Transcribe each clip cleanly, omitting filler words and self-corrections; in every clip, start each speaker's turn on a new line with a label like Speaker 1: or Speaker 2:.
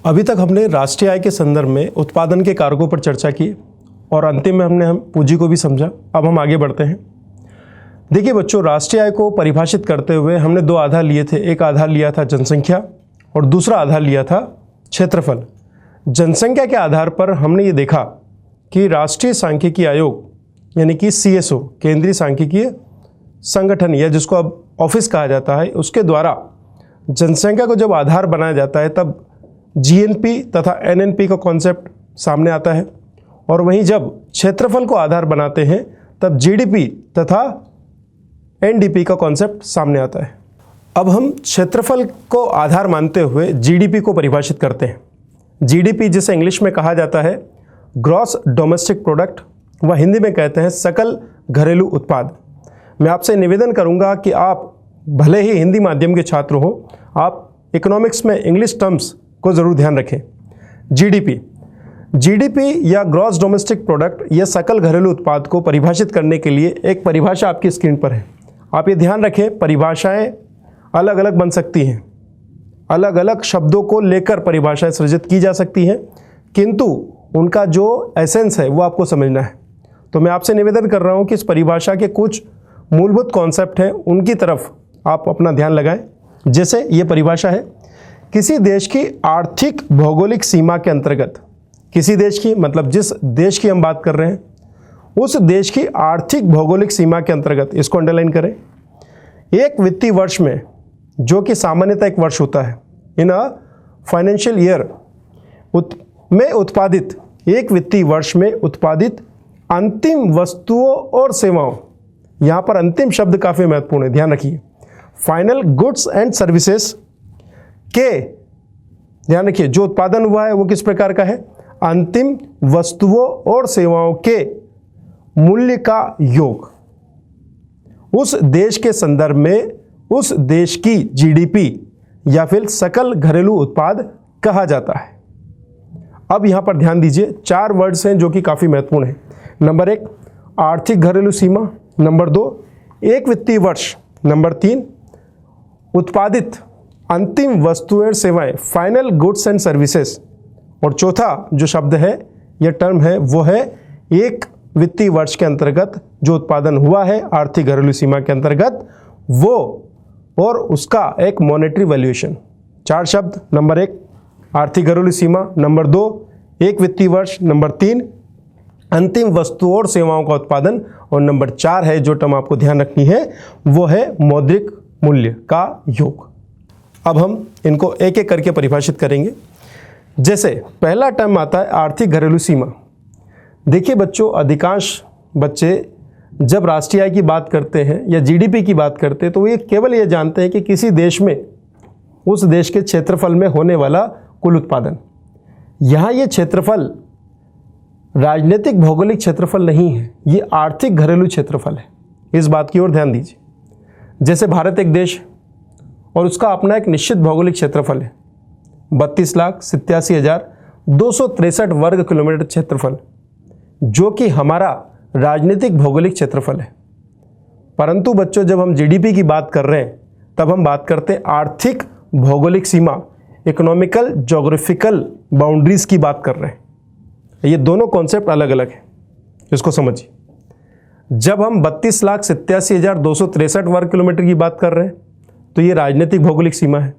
Speaker 1: अभी तक हमने राष्ट्रीय आय के संदर्भ में उत्पादन के कारकों पर चर्चा की और अंतिम में हमने पूंजी को भी समझा। अब हम आगे बढ़ते हैं। देखिए बच्चों, राष्ट्रीय आय को परिभाषित करते हुए हमने दो आधार लिए थे। एक आधार लिया था जनसंख्या और दूसरा आधार लिया था क्षेत्रफल। जनसंख्या के आधार पर हमने ये देखा कि राष्ट्रीय सांख्यिकी आयोग यानी कि CSO, केंद्रीय सांख्यिकीय संगठन, या जिसको अब ऑफिस कहा जाता है, उसके द्वारा जनसंख्या को जब आधार बनाया जाता है तब GNP तथा NNP का कॉन्सेप्ट सामने आता है, और वहीं जब क्षेत्रफल को आधार बनाते हैं तब GDP तथा NDP का कॉन्सेप्ट सामने आता है। अब हम क्षेत्रफल को आधार मानते हुए GDP को परिभाषित करते हैं। GDP जिसे इंग्लिश में कहा जाता है ग्रॉस डोमेस्टिक प्रोडक्ट, व हिंदी में कहते हैं सकल घरेलू उत्पाद। मैं आपसे निवेदन करूंगा कि आप भले ही हिंदी माध्यम के छात्र हो, आप इकोनॉमिक्स में इंग्लिश टर्म्स को ज़रूर ध्यान रखें। GDP या ग्रॉस डोमेस्टिक प्रोडक्ट या सकल घरेलू उत्पाद को परिभाषित करने के लिए एक परिभाषा आपकी स्क्रीन पर है। आप ये ध्यान रखें, परिभाषाएं अलग अलग बन सकती हैं, अलग अलग शब्दों को लेकर परिभाषाएं सृजित की जा सकती हैं, किंतु उनका जो एसेंस है वो आपको समझना है। तो मैं आपसे निवेदन कर रहा हूँ कि इस परिभाषा के कुछ मूलभूत कॉन्सेप्ट हैं, उनकी तरफ आप अपना ध्यान लगाएं। जैसे ये परिभाषा है, किसी देश की आर्थिक भौगोलिक सीमा के अंतर्गत, किसी देश की मतलब जिस देश की हम बात कर रहे हैं उस देश की आर्थिक भौगोलिक सीमा के अंतर्गत, इसको अंडरलाइन करें, एक वित्तीय वर्ष में, जो कि सामान्यतः एक वर्ष होता है, इन अ फाइनेंशियल ईयर में उत्पादित, एक वित्तीय वर्ष में उत्पादित अंतिम वस्तुओं और सेवाओं, यहाँ पर अंतिम शब्द काफ़ी महत्वपूर्ण है, ध्यान रखिए, फाइनल गुड्स एंड सर्विसेज के, ध्यान रखिए, जो उत्पादन हुआ है वो किस प्रकार का है, अंतिम वस्तुओं और सेवाओं के मूल्य का योग, उस देश के संदर्भ में उस देश की GDP या फिर सकल घरेलू उत्पाद कहा जाता है। अब यहां पर ध्यान दीजिए, 4 वर्ड्स हैं जो कि काफ़ी महत्वपूर्ण है। नंबर 1 आर्थिक घरेलू सीमा, नंबर 2 एक वित्तीय वर्ष, नंबर 3 उत्पादित अंतिम वस्तुएं और सेवाएं, फाइनल गुड्स एंड सर्विसेज, और चौथा जो शब्द है यह टर्म है वो है एक वित्तीय वर्ष के अंतर्गत जो उत्पादन हुआ है आर्थिक घरेलू सीमा के अंतर्गत वो, और उसका एक मॉनेटरी वैल्यूएशन। 4 शब्द, नंबर 1 आर्थिक घरेलू सीमा, नंबर 2 एक वित्तीय वर्ष, नंबर 3 अंतिम वस्तुओं और सेवाओं का उत्पादन, और नंबर 4 है जो टर्म आपको ध्यान रखनी है वो है मौद्रिक मूल्य का योग। अब हम इनको एक एक करके परिभाषित करेंगे। जैसे पहला टर्म आता है आर्थिक घरेलू सीमा। देखिए बच्चों, अधिकांश बच्चे जब राष्ट्रीय आय की बात करते हैं या GDP की बात करते हैं तो ये केवल ये जानते हैं कि किसी देश में उस देश के क्षेत्रफल में होने वाला कुल उत्पादन। यहाँ ये क्षेत्रफल राजनीतिक भौगोलिक क्षेत्रफल नहीं है, ये आर्थिक घरेलू क्षेत्रफल है। इस बात की ओर ध्यान दीजिए। जैसे भारत एक देश और उसका अपना एक निश्चित भौगोलिक क्षेत्रफल है, 32,87,263 वर्ग किलोमीटर क्षेत्रफल, जो कि हमारा राजनीतिक भौगोलिक क्षेत्रफल है। परंतु बच्चों, जब हम GDP की बात कर रहे हैं तब हम बात करते हैं आर्थिक भौगोलिक सीमा, इकोनॉमिकल जोग्राफिकल बाउंड्रीज की बात कर रहे हैं। ये दोनों कॉन्सेप्ट अलग अलग हैं, इसको समझिए। जब हम 32,87,263 वर्ग किलोमीटर की बात कर रहे हैं तो ये राजनीतिक भौगोलिक सीमा है,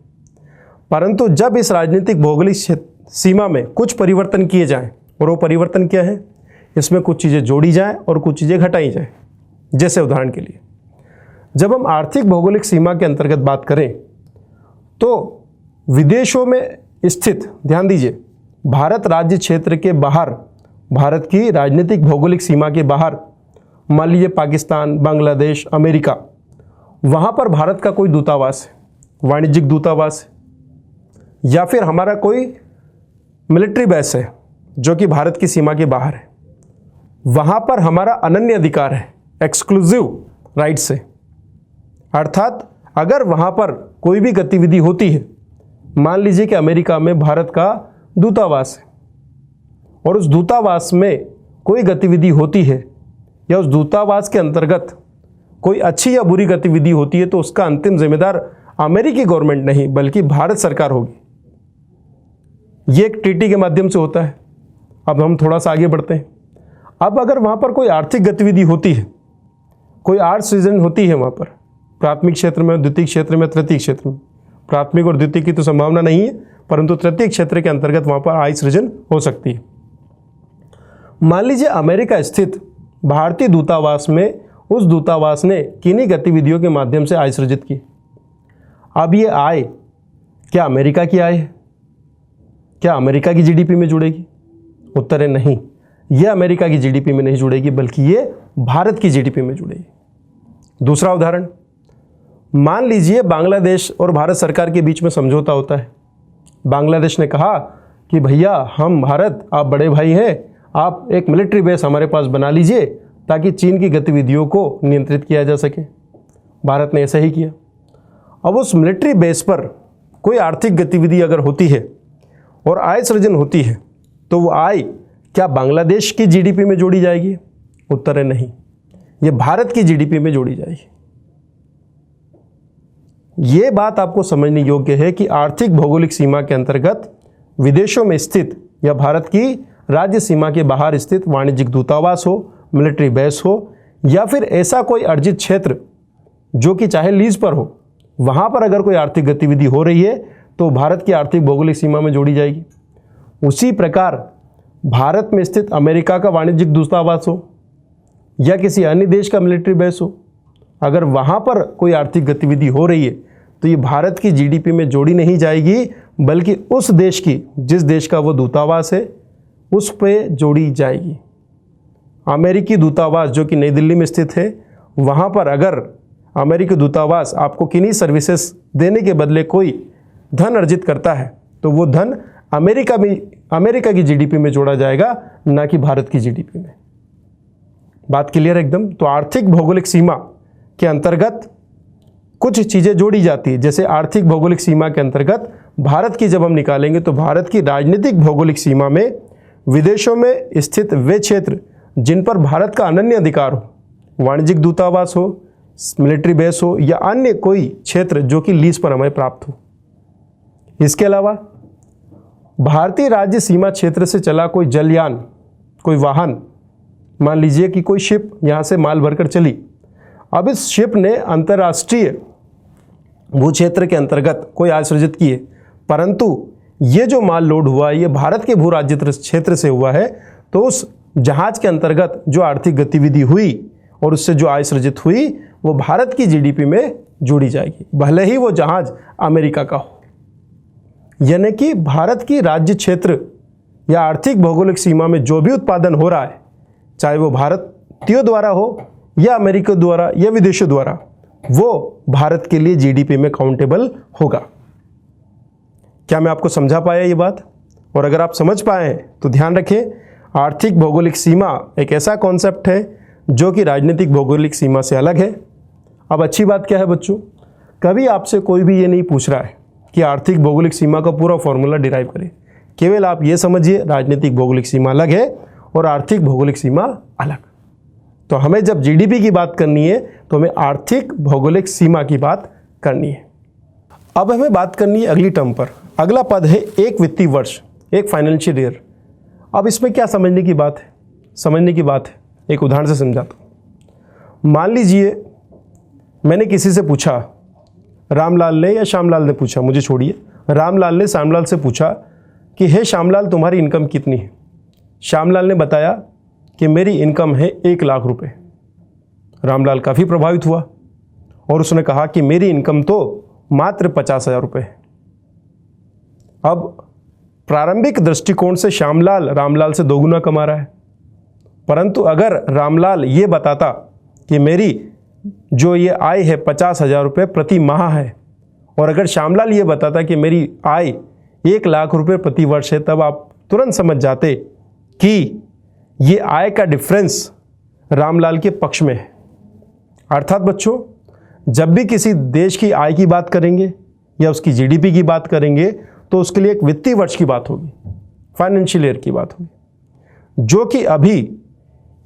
Speaker 1: परंतु जब इस राजनीतिक भौगोलिक सीमा में कुछ परिवर्तन किए जाएं, और वो परिवर्तन क्या है, इसमें कुछ चीज़ें जोड़ी जाएं और कुछ चीज़ें घटाई जाएं। जैसे उदाहरण के लिए, जब हम आर्थिक भौगोलिक सीमा के अंतर्गत बात करें तो विदेशों में स्थित, ध्यान दीजिए, भारत राज्य क्षेत्र के बाहर, भारत की राजनीतिक भौगोलिक सीमा के बाहर, मान लीजिए पाकिस्तान, बांग्लादेश, अमेरिका, वहाँ पर भारत का कोई दूतावास है, वाणिज्यिक दूतावास है, या फिर हमारा कोई मिलिट्री बेस है जो कि भारत की सीमा के बाहर है, वहाँ पर हमारा अनन्य अधिकार है, एक्सक्लूसिव राइट्स है। अर्थात अगर वहाँ पर कोई भी गतिविधि होती है, मान लीजिए कि अमेरिका में भारत का दूतावास है और उस दूतावास में कोई गतिविधि होती है या उस दूतावास के अंतर्गत कोई अच्छी या बुरी गतिविधि होती है, तो उसका अंतिम जिम्मेदार अमेरिकी गवर्नमेंट नहीं बल्कि भारत सरकार होगी। ये एक ट्रीटी के माध्यम से होता है। अब हम थोड़ा सा आगे बढ़ते हैं। अब अगर वहाँ पर कोई आर्थिक गतिविधि होती है, कोई आय सृजन होती है वहाँ पर, प्राथमिक क्षेत्र में, द्वितीय क्षेत्र में, तृतीय क्षेत्र में, प्राथमिक और द्वितीय की तो संभावना नहीं है, परंतु तृतीय क्षेत्र के अंतर्गत वहाँ पर आय सृजन हो सकती है। मान लीजिए अमेरिका स्थित भारतीय दूतावास में उस दूतावास ने किन्हीं गतिविधियों के माध्यम से आय सृजित की। अब ये आय क्या अमेरिका की आय है? क्या अमेरिका की जीडीपी में जुड़ेगी? उत्तर है नहीं, ये अमेरिका की जीडीपी में नहीं जुड़ेगी, बल्कि ये भारत की जीडीपी में जुड़ेगी। दूसरा उदाहरण, मान लीजिए बांग्लादेश और भारत सरकार के बीच में समझौता होता है। बांग्लादेश ने कहा कि भैया हम भारत, आप बड़े भाई हैं, आप एक मिलिट्री बेस हमारे पास बना लीजिए ताकि चीन की गतिविधियों को नियंत्रित किया जा सके। भारत ने ऐसा ही किया। अब उस मिलिट्री बेस पर कोई आर्थिक गतिविधि अगर होती है और आय सृजन होती है, तो वो आय क्या बांग्लादेश की जीडीपी में जोड़ी जाएगी? उत्तर है नहीं, ये भारत की जीडीपी में जोड़ी जाएगी। ये बात आपको समझने योग्य है कि आर्थिक भौगोलिक सीमा के अंतर्गत विदेशों में स्थित या भारत की राज्य सीमा के बाहर स्थित वाणिज्यिक दूतावास हो, मिलिट्री बेस हो, या फिर ऐसा कोई अर्जित क्षेत्र जो कि चाहे लीज पर हो, वहाँ पर अगर कोई आर्थिक गतिविधि हो रही है तो भारत की आर्थिक भौगोलिक सीमा में जोड़ी जाएगी। उसी प्रकार भारत में स्थित अमेरिका का वाणिज्यिक दूतावास हो या किसी अन्य देश का मिलिट्री बेस हो, अगर वहाँ पर कोई आर्थिक गतिविधि हो रही है तो ये भारत की जीडीपी में जोड़ी नहीं जाएगी, बल्कि उस देश की, जिस देश का वो दूतावास है, उस पे जोड़ी जाएगी। अमेरिकी दूतावास जो कि नई दिल्ली में स्थित है, वहाँ पर अगर अमेरिकी दूतावास आपको किन्हीं सर्विसेज देने के बदले कोई धन अर्जित करता है तो वो धन अमेरिका की जीडीपी में जोड़ा जाएगा, ना कि भारत की जीडीपी में। बात क्लियर है एकदम? तो आर्थिक भौगोलिक सीमा के अंतर्गत कुछ चीज़ें जोड़ी जाती है। जैसे आर्थिक भौगोलिक सीमा के अंतर्गत भारत की जब हम निकालेंगे तो भारत की राजनीतिक भौगोलिक सीमा में विदेशों में स्थित वे क्षेत्र जिन पर भारत का अनन्य अधिकार हो, वाणिज्यिक दूतावास हो, मिलिट्री बेस हो, या अन्य कोई क्षेत्र जो कि लीज पर हमें प्राप्त हो। इसके अलावा भारतीय राज्य सीमा क्षेत्र से चला कोई जलयान, कोई वाहन, मान लीजिए कि कोई शिप यहाँ से माल भरकर चली। अब इस शिप ने अंतर्राष्ट्रीय भू क्षेत्र के अंतर्गत कोई आय सृजित की है, परंतु ये जो माल लोड हुआ है ये भारत के भू राज्य क्षेत्र से हुआ है, तो उस जहाज के अंतर्गत जो आर्थिक गतिविधि हुई और उससे जो आय सृजित हुई वो भारत की जीडीपी में जोड़ी जाएगी, भले ही वो जहाज अमेरिका का हो। यानी कि भारत की राज्य क्षेत्र या आर्थिक भौगोलिक सीमा में जो भी उत्पादन हो रहा है, चाहे वो भारतीयों द्वारा हो या अमेरिका द्वारा या विदेशों द्वारा, वो भारत के लिए जीडीपी में काउंटेबल होगा। क्या मैं आपको समझा पाया ये बात? और अगर आप समझ पाए तो ध्यान रखें, आर्थिक भौगोलिक सीमा एक ऐसा कॉन्सेप्ट है जो कि राजनीतिक भौगोलिक सीमा से अलग है। अब अच्छी बात क्या है बच्चों, कभी आपसे कोई भी ये नहीं पूछ रहा है कि आर्थिक भौगोलिक सीमा का पूरा फॉर्मूला डिराइव करें। केवल आप ये समझिए राजनीतिक भौगोलिक सीमा अलग है और आर्थिक भौगोलिक सीमा अलग। तो हमें जब जीडीपी की बात करनी है तो हमें आर्थिक भौगोलिक सीमा की बात करनी है। अब हमें बात करनी है अगली टर्म पर। अगला पद है एक वित्तीय वर्ष, एक फाइनेंशियल ईयर। अब इसमें क्या समझने की बात है? समझने की बात है, एक उदाहरण से समझाता हूँ। मान लीजिए मैंने किसी से पूछा, रामलाल ने या श्यामलाल ने पूछा, मुझे छोड़िए, रामलाल ने श्यामलाल से पूछा कि हे श्यामलाल तुम्हारी इनकम कितनी है? श्यामलाल ने बताया कि मेरी इनकम है 1 लाख रुपए। रामलाल काफ़ी प्रभावित हुआ और उसने कहा कि मेरी इनकम तो मात्र 50,000 रुपये है। अब प्रारंभिक दृष्टिकोण से श्यामलाल रामलाल से 2 गुना कमा रहा है, परंतु अगर रामलाल ये बताता कि मेरी जो ये आय है 50,000 रुपये प्रति माह है, और अगर श्यामलाल ये बताता कि मेरी आय 1 लाख रुपये प्रति वर्ष है, तब आप तुरंत समझ जाते कि ये आय का डिफरेंस रामलाल के पक्ष में है। अर्थात बच्चों, जब भी किसी देश की आय की बात करेंगे या उसकी जीडीपी की बात करेंगे तो उसके लिए एक वित्तीय वर्ष की बात होगी, फाइनेंशियल ईयर की बात होगी, जो कि अभी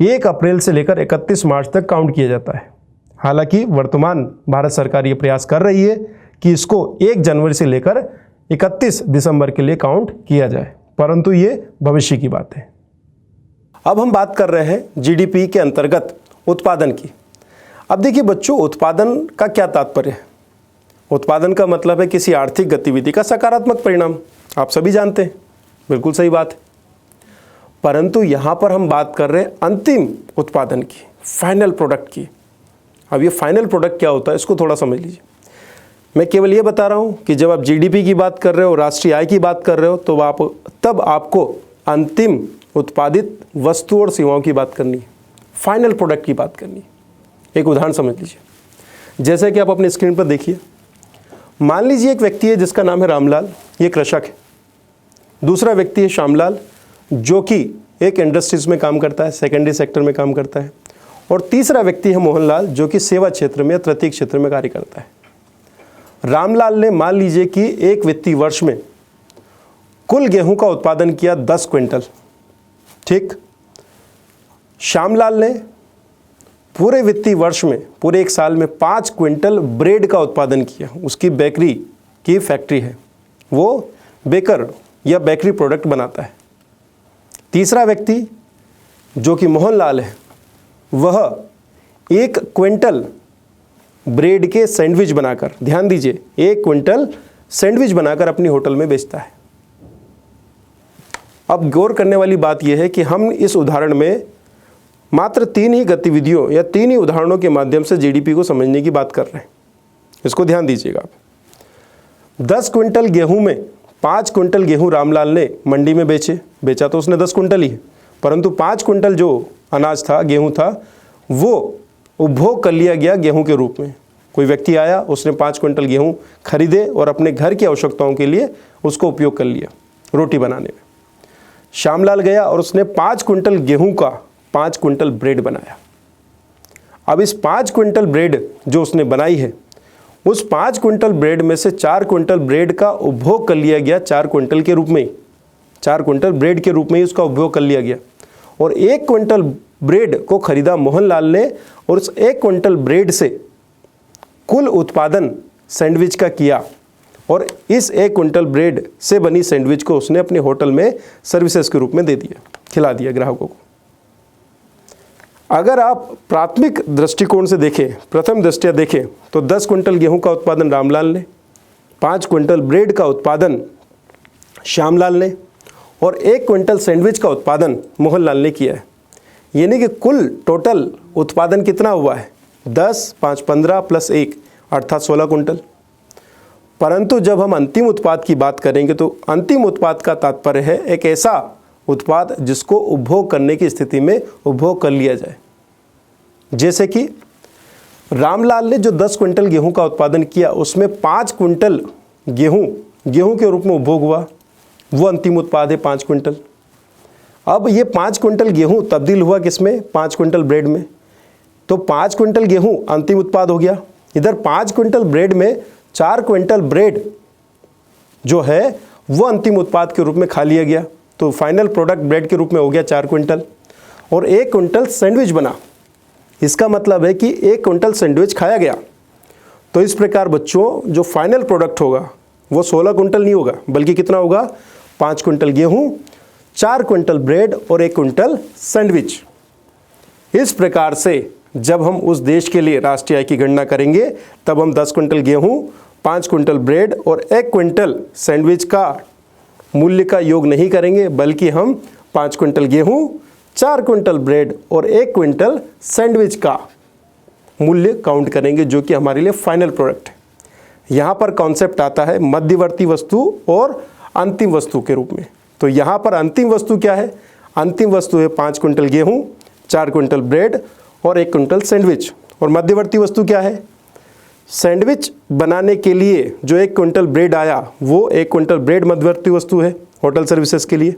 Speaker 1: 1 अप्रैल से लेकर 31 मार्च तक काउंट किया जाता है। हालांकि वर्तमान भारत सरकार ये प्रयास कर रही है कि इसको 1 जनवरी से लेकर 31 दिसंबर के लिए काउंट किया जाए, परंतु ये भविष्य की बात है। अब हम बात कर रहे हैं जीडीपी के अंतर्गत उत्पादन की। अब देखिए बच्चों, उत्पादन का क्या तात्पर्य है? उत्पादन का मतलब है किसी आर्थिक गतिविधि का सकारात्मक परिणाम, आप सभी जानते हैं, बिल्कुल सही बात है। परंतु यहाँ पर हम बात कर रहे हैं अंतिम उत्पादन की, फाइनल प्रोडक्ट की। अब ये फाइनल प्रोडक्ट क्या होता है, इसको थोड़ा समझ लीजिए। मैं केवल ये बता रहा हूँ कि जब आप जीडीपी की बात कर रहे हो, राष्ट्रीय आय की बात कर रहे हो, तो तब आपको अंतिम उत्पादित वस्तु और सेवाओं की बात करनी है, फाइनल प्रोडक्ट की बात करनी है। एक उदाहरण समझ लीजिए, जैसे कि आप अपनी स्क्रीन पर देखिए। मान लीजिए एक व्यक्ति है जिसका नाम है रामलाल, ये कृषक है। दूसरा व्यक्ति है श्यामलाल, जो कि एक इंडस्ट्रीज में काम करता है, सेकेंडरी सेक्टर में काम करता है। और तीसरा व्यक्ति है मोहनलाल, जो कि सेवा क्षेत्र में या तृतीय क्षेत्र में कार्य करता है। रामलाल ने मान लीजिए कि एक वित्तीय वर्ष में कुल गेहूं का उत्पादन किया 10 क्विंटल, ठीक। श्यामलाल ने पूरे वित्तीय वर्ष में, पूरे एक साल में 5 क्विंटल ब्रेड का उत्पादन किया। उसकी बेकरी की फैक्ट्री है, वो बेकर या बेकरी प्रोडक्ट बनाता है। तीसरा व्यक्ति जो कि मोहनलाल है, वह 1 क्विंटल ब्रेड के सैंडविच बनाकर, ध्यान दीजिए, 1 क्विंटल सैंडविच बनाकर अपनी होटल में बेचता है। अब गौर करने वाली बात यह है कि हम इस उदाहरण में मात्र 3 ही गतिविधियों या 3 ही उदाहरणों के माध्यम से जीडीपी को समझने की बात कर रहे हैं। इसको ध्यान दीजिएगा आप। 10 क्विंटल गेहूं में 5 क्विंटल गेहूं रामलाल ने मंडी में बेचा तो उसने 10 क्विंटल ही है, परंतु 5 क्विंटल जो अनाज था, गेहूं था, वो उपभोग कर लिया गया गेहूं के रूप में। कोई व्यक्ति आया, उसने 5 क्विंटल गेहूं खरीदे और अपने घर की आवश्यकताओं के लिए उसको उपयोग कर लिया रोटी बनाने में। श्यामलाल गया और उसने 5 क्विंटल गेहूं का 5 क्विंटल ब्रेड बनाया। अब इस 5 क्विंटल ब्रेड जो उसने बनाई है, उस 5 क्विंटल ब्रेड में से 4 क्विंटल ब्रेड का उपभोग कर लिया गया 4 क्विंटल के रूप में ही, 4 क्विंटल ब्रेड के रूप में ही उसका उपभोग कर लिया गया। और 1 क्विंटल ब्रेड को खरीदा मोहनलाल ने और उस 1 क्विंटल ब्रेड से कुल उत्पादन सैंडविच का किया और इस 1 क्विंटल ब्रेड से बनी सैंडविच को उसने अपने होटल में सर्विसेज के रूप में दे दिया, खिला दिया ग्राहकों को। अगर आप प्राथमिक दृष्टिकोण से देखें, प्रथम दृष्टया देखें, तो 10 क्विंटल गेहूं का उत्पादन रामलाल ने, 5 क्विंटल ब्रेड का उत्पादन श्यामलाल ने और 1 क्विंटल सैंडविच का उत्पादन मोहनलाल ने किया है। यानी कि कुल टोटल उत्पादन कितना हुआ है? 10, 5, 15 प्लस 1 अर्थात 16 क्विंटल। परंतु जब हम अंतिम उत्पाद की बात करेंगे तो अंतिम उत्पाद का तात्पर्य है एक ऐसा उत्पाद जिसको उपभोग करने की स्थिति में उपभोग कर लिया जाए। जैसे कि रामलाल ने जो 10 क्विंटल गेहूं का उत्पादन किया, उसमें 5 क्विंटल गेहूं के रूप में उपभोग हुआ, वो अंतिम उत्पाद है 5 क्विंटल। अब ये 5 क्विंटल गेहूं तब्दील हुआ किसमें? 5 क्विंटल ब्रेड में। तो 5 क्विंटल गेहूं अंतिम उत्पाद हो गया। इधर 5 क्विंटल ब्रेड में 4 क्विंटल ब्रेड जो है वो अंतिम उत्पाद के रूप में खा लिया गया। तो फाइनल प्रोडक्ट ब्रेड के रूप में हो गया 4 क्विंटल। और 1 क्विंटल सैंडविच बना, इसका मतलब है कि 1 क्विंटल सैंडविच खाया गया। तो इस प्रकार बच्चों जो फाइनल प्रोडक्ट होगा वो 16 क्विंटल नहीं होगा, बल्कि कितना होगा? 5 क्विंटल गेहूं, 4 क्विंटल ब्रेड और 1 क्विंटल सैंडविच। इस प्रकार से जब हम उस देश के लिए राष्ट्रीय आय की गणना करेंगे तब हम 10 क्विंटल गेहूं, 5 क्विंटल ब्रेड और 1 क्विंटल सैंडविच का मूल्य का योग नहीं करेंगे, बल्कि हम 5 क्विंटल गेहूं, 4 क्विंटल ब्रेड और 1 क्विंटल सैंडविच का मूल्य काउंट करेंगे, जो कि हमारे लिए फाइनल प्रोडक्ट है। यहाँ पर कॉन्सेप्ट आता है मध्यवर्ती वस्तु और अंतिम वस्तु के रूप में। तो यहाँ पर अंतिम वस्तु क्या है? अंतिम वस्तु है 5 क्विंटल गेहूं, 4 क्विंटल ब्रेड और 1 क्विंटल सैंडविच। और मध्यवर्ती वस्तु क्या है? सैंडविच बनाने के लिए जो 1 क्विंटल ब्रेड आया, वो 1 क्विंटल ब्रेड मध्यवर्ती वस्तु है होटल सर्विसेज के लिए।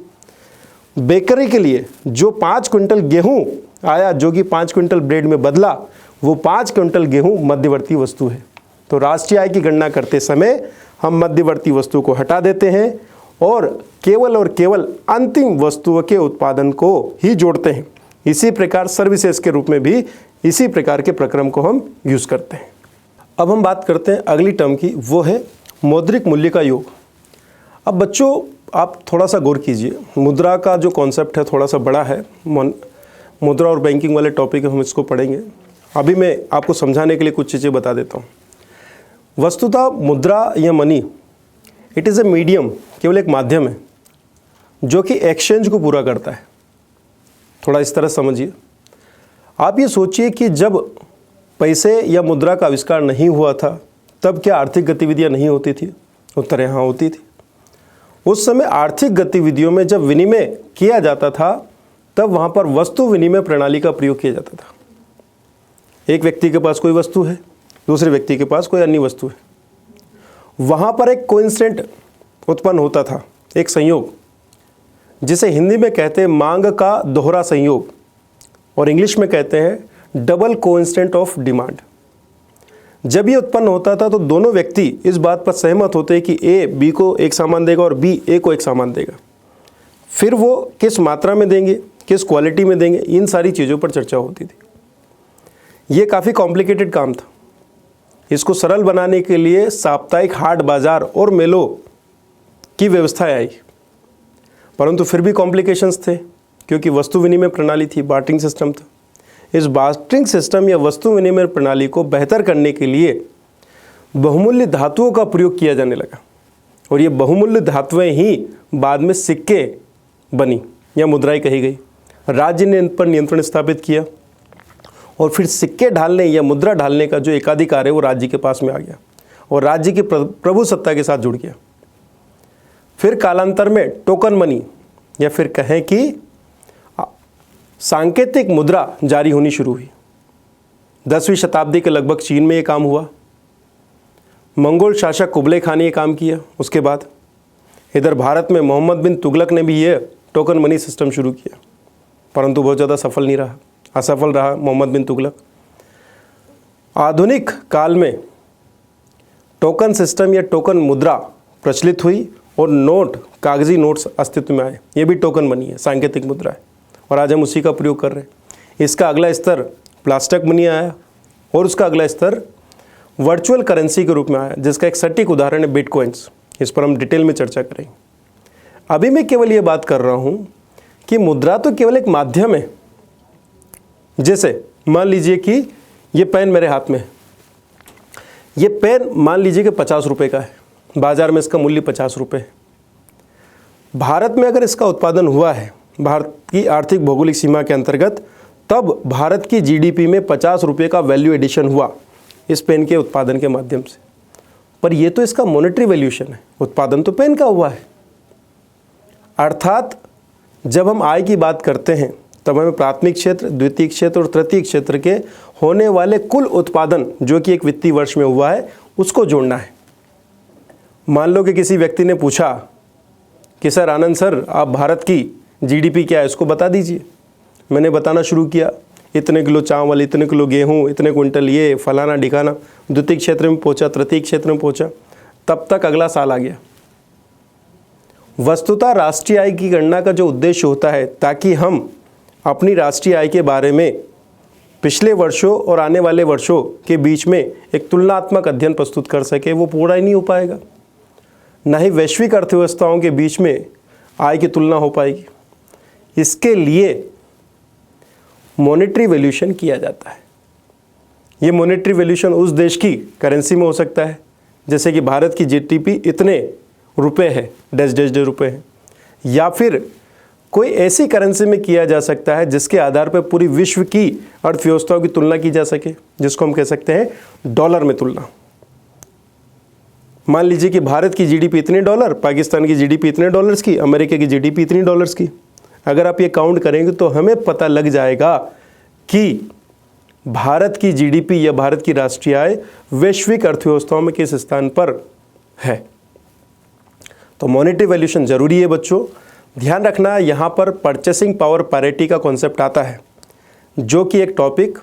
Speaker 1: बेकरी के लिए जो 5 क्विंटल गेहूं आया, जो कि 5 क्विंटल ब्रेड में बदला, वो 5 क्विंटल गेहूं मध्यवर्ती वस्तु है। तो राष्ट्रीय आय की गणना करते समय हम मध्यवर्ती वस्तु को हटा देते हैं और केवल अंतिम वस्तुओं के उत्पादन को ही जोड़ते हैं। इसी प्रकार सर्विसेज के रूप में भी इसी प्रकार के प्रक्रम को हम यूज़ करते हैं। अब हम बात करते हैं अगली टर्म की, वो है मौद्रिक मूल्य का योग। अब बच्चों आप थोड़ा सा गौर कीजिए, मुद्रा का जो कॉन्सेप्ट है थोड़ा सा बड़ा है, मुद्रा और बैंकिंग वाले टॉपिक हम इसको पढ़ेंगे। अभी मैं आपको समझाने के लिए कुछ चीज़ें बता देता हूँ। वस्तुतः मुद्रा या money it is a medium, केवल एक माध्यम है जो कि एक्सचेंज को पूरा करता है। थोड़ा इस तरह समझिए। आप ये सोचिए कि जब पैसे या मुद्रा का आविष्कार नहीं हुआ था तब क्या आर्थिक गतिविधियाँ नहीं होती थी? उत्तर यहाँ होती थी। उस समय आर्थिक गतिविधियों में जब विनिमय किया जाता था तब वहाँ पर वस्तु विनिमय प्रणाली का प्रयोग किया जाता था। एक व्यक्ति के पास कोई वस्तु है, दूसरे व्यक्ति के पास कोई अन्य वस्तु है, वहाँ पर एक कोइंसिडेंट उत्पन्न होता था, एक संयोग, जिसे हिंदी में कहते हैं मांग का दोहरा संयोग और इंग्लिश में कहते हैं डबल कोइंसिडेंट ऑफ डिमांड। जब ये उत्पन्न होता था तो दोनों व्यक्ति इस बात पर सहमत होते हैं कि ए बी को एक सामान देगा और बी ए को एक सामान देगा। फिर वो किस मात्रा में देंगे, किस क्वालिटी में देंगे, इन सारी चीज़ों पर चर्चा होती थी। ये काफ़ी कॉम्प्लिकेटेड काम था। इसको सरल बनाने के लिए साप्ताहिक हाट बाजार और मेलों की व्यवस्था आई, परंतु फिर भी कॉम्प्लिकेशंस थे क्योंकि वस्तु विनिमय प्रणाली थी, बार्टरिंग सिस्टम था। इस बार्टरिंग सिस्टम या वस्तु विनिमय प्रणाली को बेहतर करने के लिए बहुमूल्य धातुओं का प्रयोग किया जाने लगा और ये बहुमूल्य धातुएं ही बाद में सिक्के बनी या मुद्राएं कही गई। राज्य ने इन पर नियंत्रण स्थापित किया और फिर सिक्के ढालने या मुद्रा ढालने का जो एकाधिकार है वो राज्य के पास में आ गया और राज्य की प्रभु सत्ता के साथ जुड़ गया। फिर कालांतर में टोकन मनी या फिर कहें कि सांकेतिक मुद्रा जारी होनी शुरू हुई। 10वीं शताब्दी के लगभग चीन में ये काम हुआ। मंगोल शासक कुबले खान ने ये काम किया। उसके बाद इधर भारत में मोहम्मद बिन तुगलक ने भी ये टोकन मनी सिस्टम शुरू किया, परंतु बहुत ज़्यादा सफल नहीं रहा, असफल रहा मोहम्मद बिन तुगलक। आधुनिक काल में टोकन सिस्टम या टोकन मुद्रा प्रचलित हुई और नोट, कागजी नोट्स अस्तित्व में आए। ये भी टोकन मनी है, सांकेतिक मुद्रा है और आज हम उसी का प्रयोग कर रहे हैं। इसका अगला स्तर प्लास्टिक मनी आया और उसका अगला स्तर वर्चुअल करेंसी के रूप में आया, जिसका एक सटीक उदाहरण है बिटकॉइंस। इस पर हम डिटेल में चर्चा करेंगे। अभी मैं केवल ये बात कर रहा हूँ कि मुद्रा तो केवल एक माध्यम है। जैसे मान लीजिए कि ये पेन मेरे हाथ में है। ये पेन मान लीजिए कि 50 रुपये का है, बाजार में इसका मूल्य 50 रुपये है। भारत में अगर इसका उत्पादन हुआ है भारत की आर्थिक भौगोलिक सीमा के अंतर्गत, तब भारत की जीडीपी में 50 रुपये का वैल्यू एडिशन हुआ इस पेन के उत्पादन के माध्यम से। पर ये तो इसका मॉनेटरी वैल्यूएशन है, उत्पादन तो पेन का हुआ है। अर्थात जब हम आय की बात करते हैं तब हमें प्राथमिक क्षेत्र, द्वितीय क्षेत्र और तृतीय क्षेत्र के होने वाले कुल उत्पादन जो कि एक वित्तीय वर्ष में हुआ है उसको जोड़ना है। मान लो कि किसी व्यक्ति ने पूछा कि सर आनंद सर, आप भारत की जीडीपी क्या है इसको बता दीजिए। मैंने बताना शुरू किया, इतने किलो चावल, इतने किलो गेहूँ, इतने क्विंटल ये फलाना ढिकाना। द्वितीय क्षेत्र में पहुँचा, तृतीय क्षेत्र में पहुँचा, तब तक अगला साल आ गया। वस्तुतः राष्ट्रीय आय की गणना का जो उद्देश्य होता है ताकि हम अपनी राष्ट्रीय आय के बारे में पिछले वर्षों और आने वाले वर्षों के बीच में एक तुलनात्मक अध्ययन प्रस्तुत कर सके, वो पूरा ही नहीं हो पाएगा। ना ही वैश्विक अर्थव्यवस्थाओं के बीच में आय की तुलना हो पाएगी। इसके लिए मॉनेटरी वैल्यूएशन किया जाता है। ये मॉनेटरी वैल्यूएशन उस देश की करेंसी में हो सकता है, जैसे कि भारत की जीडीपी इतने रुपए है, डैश डैश डैश रुपए है, या फिर कोई ऐसी करेंसी में किया जा सकता है जिसके आधार पर पूरी विश्व की अर्थव्यवस्थाओं की तुलना की जा सके, जिसको हम कह सकते हैं डॉलर में तुलना। मान लीजिए कि भारत की जीडीपी इतने डॉलर, पाकिस्तान की जीडीपी इतने डॉलर्स की, अमेरिका की जीडीपी इतनी डॉलर्स की। अगर आप ये काउंट करेंगे तो हमें पता लग जाएगा कि भारत की जीडीपी या भारत की राष्ट्रीय आय वैश्विक अर्थव्यवस्थाओं में किस स्थान पर है। तो मॉनेटरी वैल्यूएशन जरूरी है बच्चों। ध्यान रखना, यहाँ पर परचेसिंग पावर पैरिटी का कॉन्सेप्ट आता है, जो कि एक टॉपिक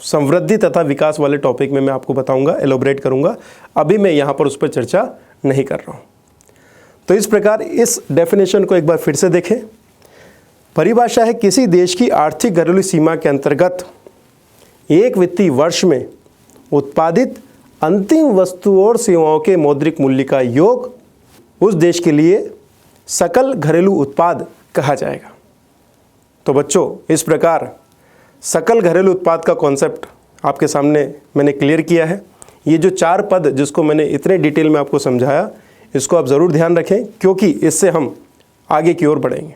Speaker 1: समृद्धि तथा विकास वाले टॉपिक में मैं आपको बताऊंगा, एलोबरेट करूंगा। अभी मैं यहाँ पर उस पर चर्चा नहीं कर रहा हूँ। तो इस प्रकार इस डेफिनेशन को एक बार फिर से देखें। परिभाषा है किसी देश की आर्थिक घरेलू सीमा के अंतर्गत एक वित्तीय वर्ष में उत्पादित अंतिम वस्तु और सेवाओं के मौद्रिक मूल्य का योग उस देश के लिए सकल घरेलू उत्पाद कहा जाएगा। तो बच्चों, इस प्रकार सकल घरेलू उत्पाद का कॉन्सेप्ट आपके सामने मैंने क्लियर किया है। ये जो 4 पद जिसको मैंने इतने डिटेल में आपको समझाया, इसको आप ज़रूर ध्यान रखें, क्योंकि इससे हम आगे की ओर बढ़ेंगे।